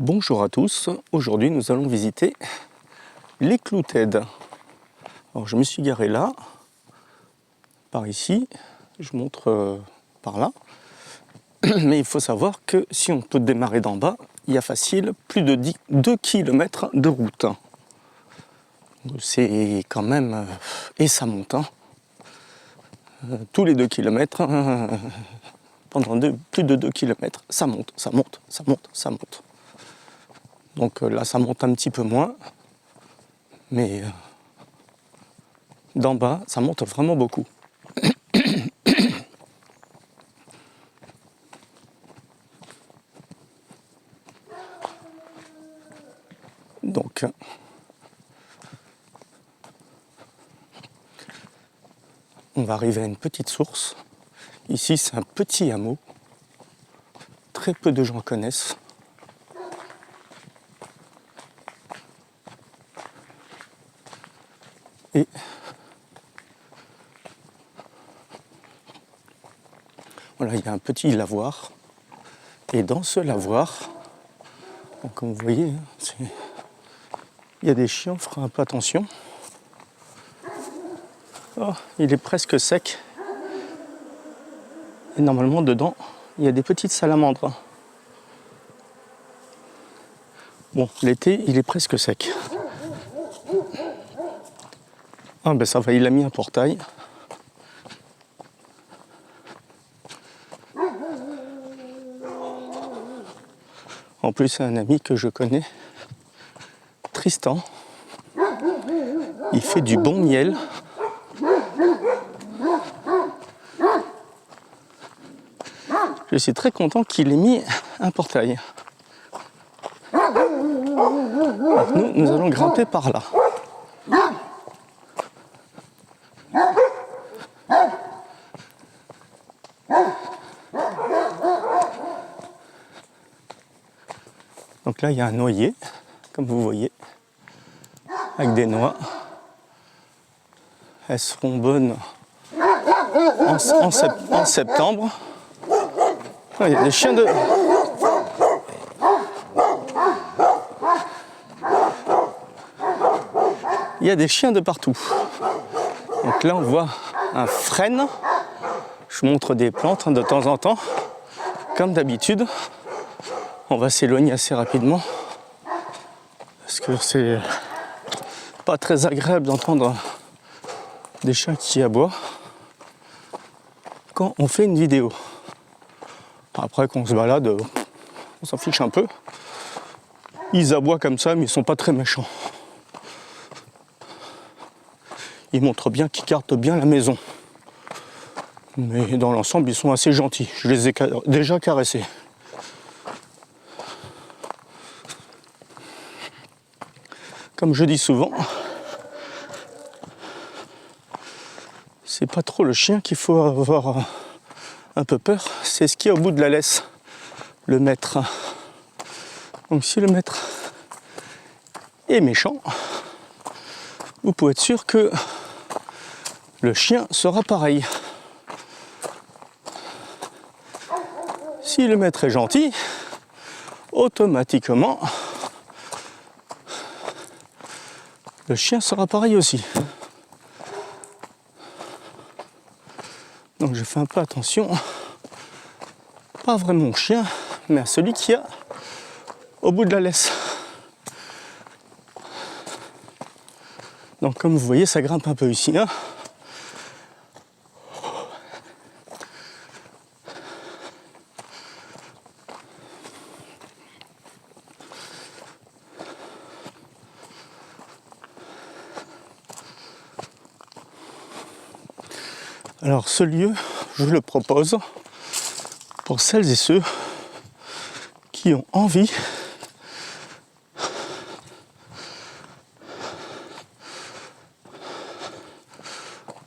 Bonjour à tous, aujourd'hui nous allons visiter les Cloutèdes. Alors je me suis garé là, par ici, je montre par là, mais il faut savoir que si on peut démarrer d'en bas, il y a facile plus de 2 km de route. C'est quand même... et ça monte, hein. Tous les 2 km, pendant plus de 2 km, ça monte, ça monte, ça monte, ça monte. Donc là ça monte un petit peu moins, mais d'en bas ça monte vraiment beaucoup. Donc on va arriver à une petite source. Ici c'est un petit hameau, très peu de gens connaissent. Et voilà, il y a un petit lavoir. Et dans ce lavoir, donc comme vous voyez, il y a des chiens, on fera un peu attention. Oh, il est presque sec. Et normalement dedans, il y a des petites salamandres. Bon, l'été, il est presque sec. Ah ben ça va, il a mis un portail. En plus, c'est un ami que je connais, Tristan. Il fait du bon miel. Je suis très content qu'il ait mis un portail. Donc nous allons grimper par là. Donc là, il y a un noyer, comme vous voyez, avec des noix. Elles seront bonnes en septembre. Oh, il y a des chiens de... Il y a des chiens de partout. Donc là, on voit un frêne. Je montre des plantes de temps en temps. Comme d'habitude, on va s'éloigner assez rapidement. Parce que c'est pas très agréable d'entendre des chiens qui aboient quand on fait une vidéo. Après qu'on se balade, on s'en fiche un peu. Ils aboient comme ça, mais ils sont pas très méchants. Ils montrent bien qu'ils gardent bien la maison. Mais dans l'ensemble, ils sont assez gentils. Je les ai déjà caressés. Comme je dis souvent, c'est pas trop le chien qu'il faut avoir un peu peur, c'est ce qu'il y a au bout de la laisse, le maître. Donc si le maître est méchant, vous pouvez être sûr que le chien sera pareil. Si le maître est gentil, automatiquement, le chien sera pareil aussi. Donc je fais un peu attention, pas vraiment au chien, mais à celui qui a au bout de la laisse. Donc comme vous voyez, ça grimpe un peu ici, hein. Alors ce lieu, je le propose pour celles et ceux qui ont envie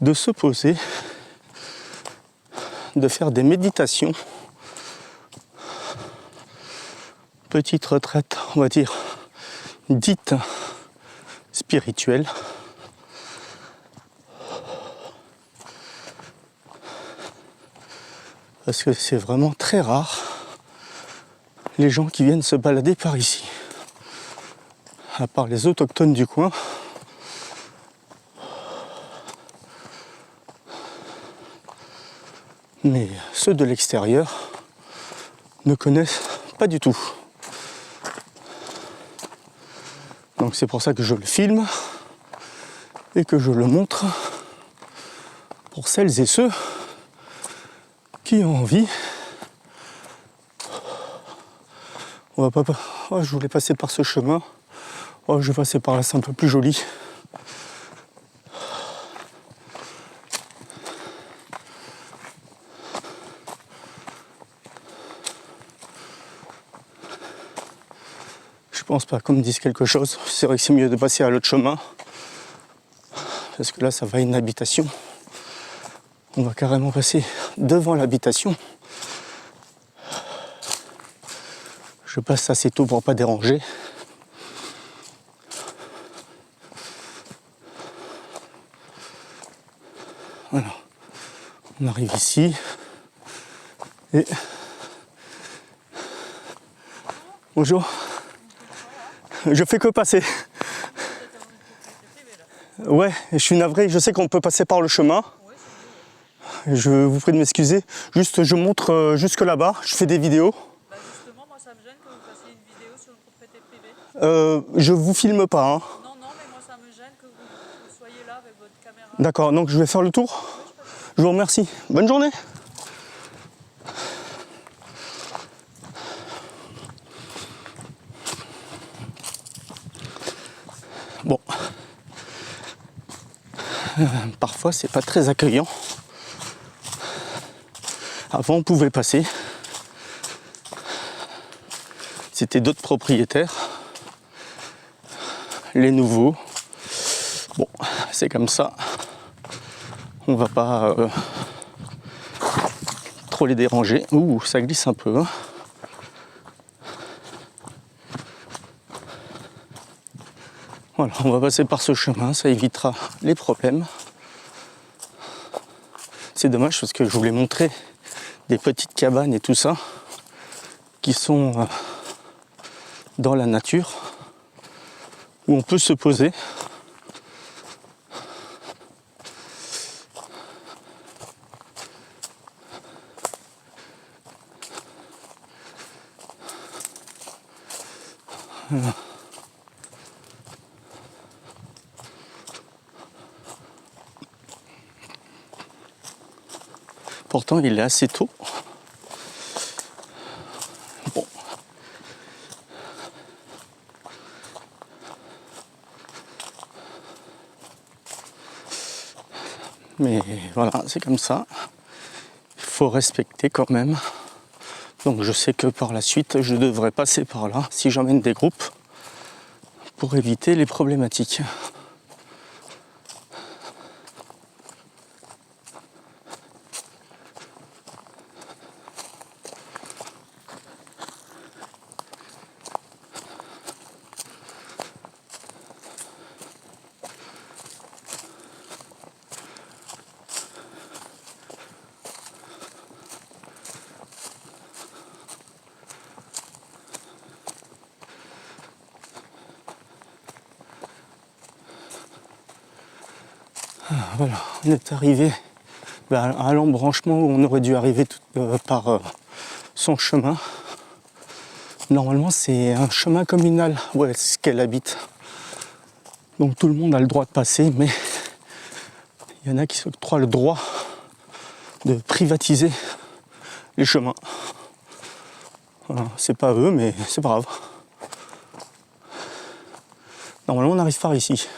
de se poser, de faire des méditations, petite retraite, on va dire, dite spirituelle. Parce que c'est vraiment très rare les gens qui viennent se balader par ici. À part les autochtones du coin. Mais ceux de l'extérieur ne connaissent pas du tout. Donc c'est pour ça que je le filme et que je le montre pour celles et ceux qui ont envie. On va pas... Oh, je voulais passer par ce chemin. Oh, je vais passer par là, c'est un peu plus joli. Je pense pas qu'on me dise quelque chose. C'est vrai que c'est mieux de passer à l'autre chemin. Parce que là, ça va à une habitation. On va carrément passer devant l'habitation. Je passe assez tôt pour pas déranger. Voilà. On arrive ici. Et... Bonjour. Je fais que passer. Ouais, je suis navré. Je sais qu'on peut passer par le chemin. Je vous prie de m'excuser. Juste, je montre jusque là-bas. Je fais des vidéos. Bah justement, moi ça me gêne que vous fassiez une vidéo sur une propriété privée. Je vous filme pas. Hein. Non, mais moi ça me gêne que vous soyez là avec votre caméra. D'accord, donc je vais faire le tour. Je vous remercie. Bonne journée. Bon. Parfois, c'est pas très accueillant. Avant, on pouvait passer. C'était d'autres propriétaires. Les nouveaux. Bon, c'est comme ça. On va pas trop les déranger. Ouh, ça glisse un peu. Hein. Voilà, on va passer par ce chemin, ça évitera les problèmes. C'est dommage parce que je voulais montrer des petites cabanes et tout ça qui sont dans la nature où on peut se poser. Voilà. Pourtant, il est assez tôt. Bon. Mais voilà, c'est comme ça. Il faut respecter quand même. Donc je sais que par la suite, je devrais passer par là si j'emmène des groupes pour éviter les problématiques. Voilà, on est arrivé à l'embranchement où on aurait dû arriver par son chemin. Normalement, c'est un chemin communal où est-ce qu'elle habite. Donc tout le monde a le droit de passer, mais il y en a qui s'octroient le droit de privatiser les chemins. Voilà, c'est pas eux, mais c'est pas grave. Normalement, on arrive par ici.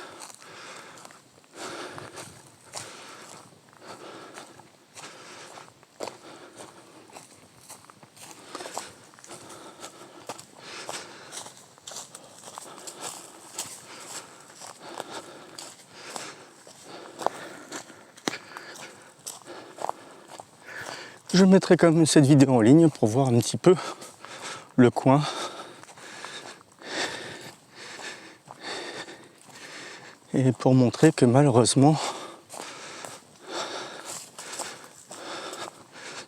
Je mettrai quand même cette vidéo en ligne pour voir un petit peu le coin. Et pour montrer que malheureusement,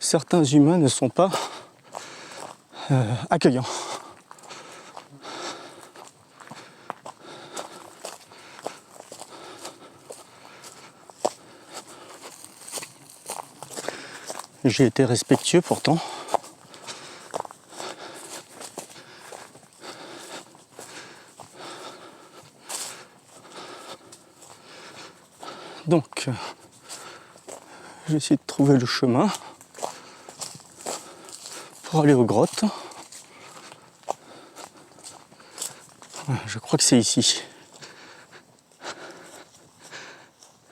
certains humains ne sont pas accueillants. J'ai été respectueux pourtant. Donc, j'essaie de trouver le chemin pour aller aux grottes. Je crois que c'est ici.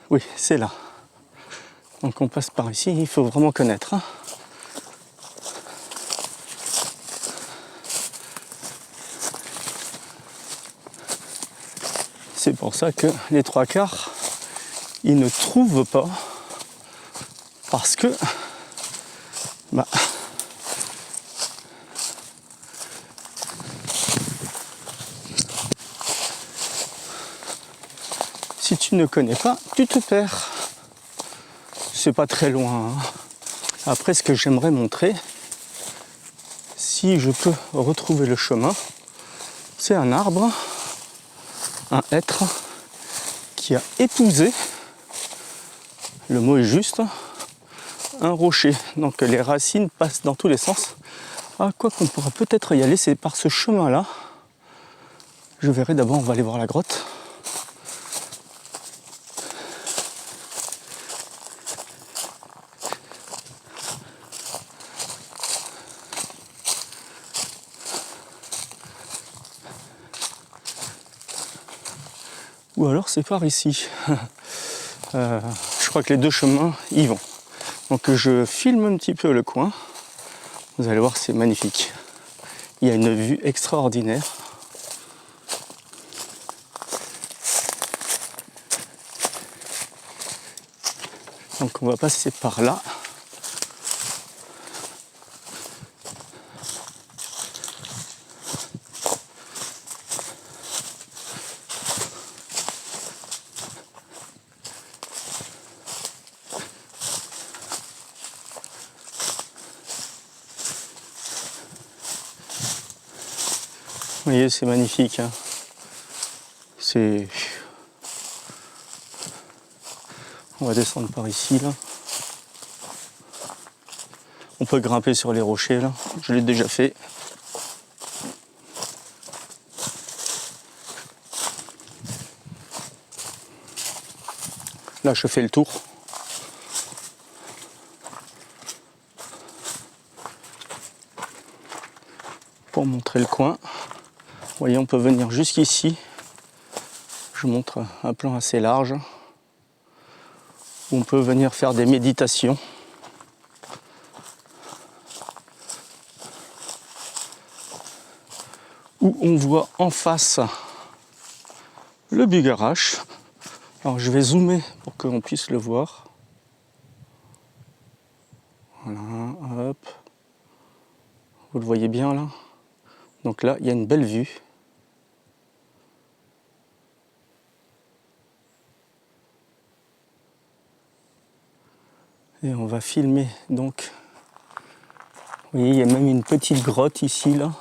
Oui, c'est là. Donc on passe par ici, il faut vraiment connaître. C'est pour ça que les trois quarts, ils ne trouvent pas. Parce que si tu ne connais pas, tu te perds. C'est pas très loin. Après, ce que j'aimerais montrer, si je peux retrouver le chemin, c'est un arbre, un hêtre qui a épousé, le mot est juste, un rocher. Donc les racines passent dans tous les sens. Ah, quoi qu'on pourra peut-être y aller, c'est par ce chemin-là. Je verrai d'abord, on va aller voir la grotte. Ou alors c'est par ici. Je crois que les deux chemins y vont. Donc je filme un petit peu le coin. Vous allez voir, c'est magnifique. Il y a une vue extraordinaire. Donc on va passer par là. Vous voyez, c'est magnifique. Hein. C'est... On va descendre par ici, là. On peut grimper sur les rochers, là. Je l'ai déjà fait. Là, je fais le tour. Pour montrer le coin. Vous voyez, on peut venir jusqu'ici. Je montre un plan assez large. Où on peut venir faire des méditations. Où on voit en face le Bugarache. Alors je vais zoomer pour qu'on puisse le voir. Voilà, hop. Vous le voyez bien là. Donc là, il y a une belle vue. Et on va filmer donc. Vous voyez, il y a même une petite grotte ici là.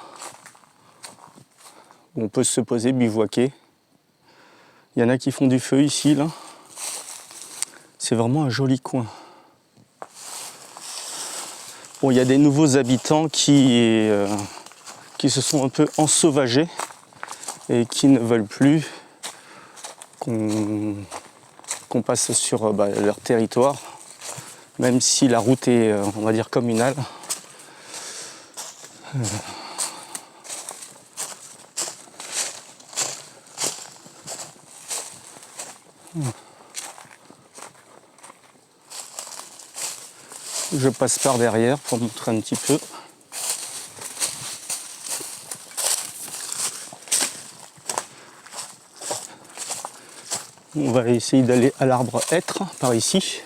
Où on peut se poser, bivouaquer. Il y en a qui font du feu ici là. C'est vraiment un joli coin. Bon, il y a des nouveaux habitants qui se sont un peu ensauvagés et qui ne veulent plus qu'on passe sur leur territoire, même si la route est, on va dire, communale. Je passe par derrière pour montrer un petit peu. On va essayer d'aller à l'arbre hêtre par ici.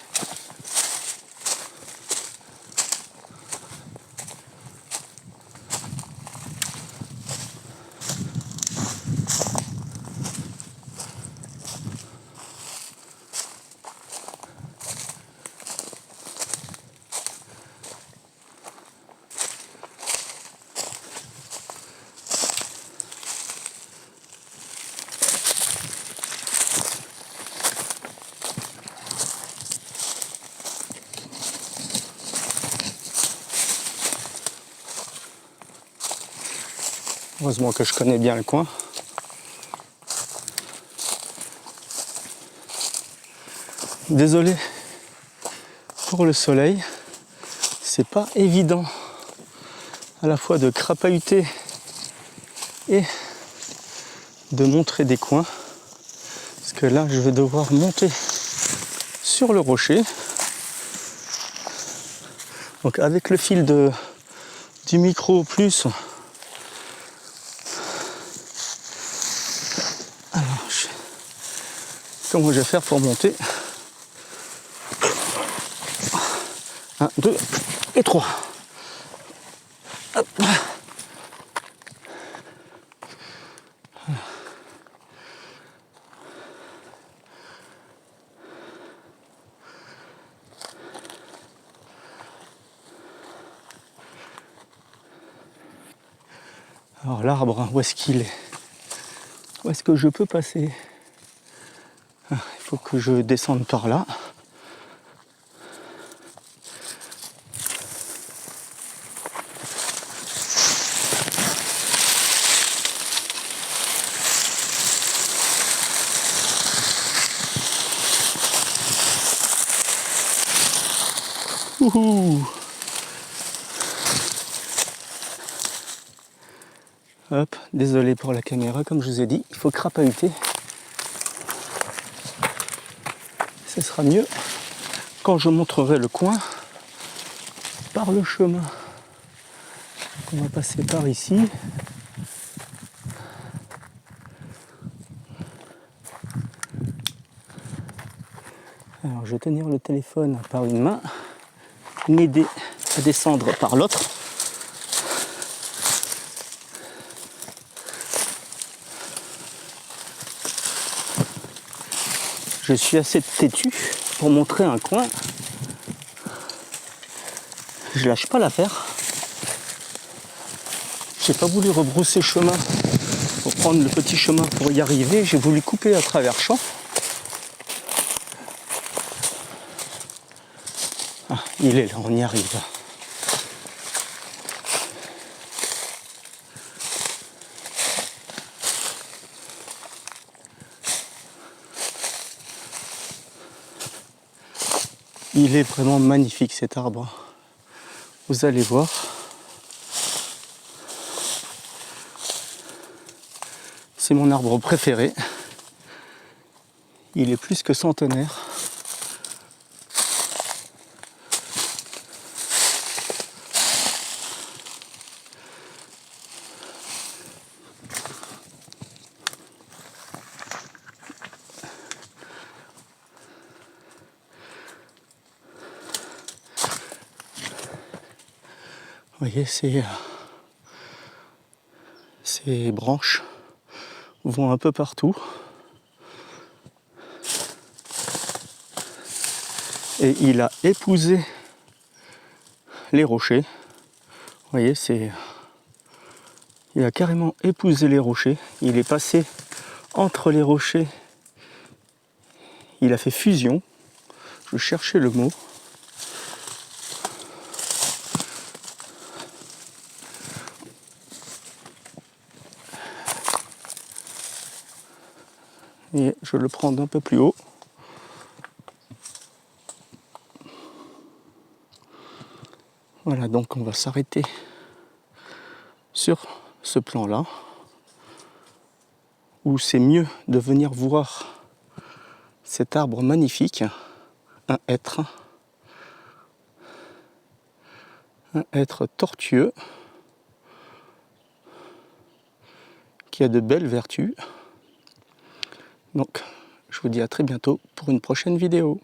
Heureusement que je connais bien le coin. Désolé pour le soleil, c'est pas évident à la fois de crapahuter et de montrer des coins, parce que là je vais devoir monter sur le rocher. Donc avec le fil du micro plus, alors comment je vais faire pour monter? 1, 2 et 3. Hop. Alors l'arbre, où est-ce qu'il est? Où est-ce que je peux passer? Il faut que je descende par là. Ouhou. Hop, désolé pour la caméra, comme je vous ai dit, il faut crapahuter. Ce sera mieux quand je montrerai le coin par le chemin. On va passer par ici. Alors je vais tenir le téléphone par une main, m'aider à descendre par l'autre. Je suis assez têtu pour montrer un coin. Je lâche pas l'affaire. J'ai pas voulu rebrousser chemin pour prendre le petit chemin pour y arriver. J'ai voulu couper à travers champs. Ah, il est là, on y arrive. Il est vraiment magnifique cet arbre. Vous allez voir. C'est mon arbre préféré. Il est plus que centenaire. Vous voyez, ces branches vont un peu partout. Et il a épousé les rochers. Vous voyez, il a carrément épousé les rochers. Il est passé entre les rochers. Il a fait fusion. Je cherchais le mot. Et je le prends d'un peu plus haut. Voilà, donc on va s'arrêter sur ce plan-là, où c'est mieux de venir voir cet arbre magnifique, un hêtre tortueux, qui a de belles vertus. Donc, je vous dis à très bientôt pour une prochaine vidéo.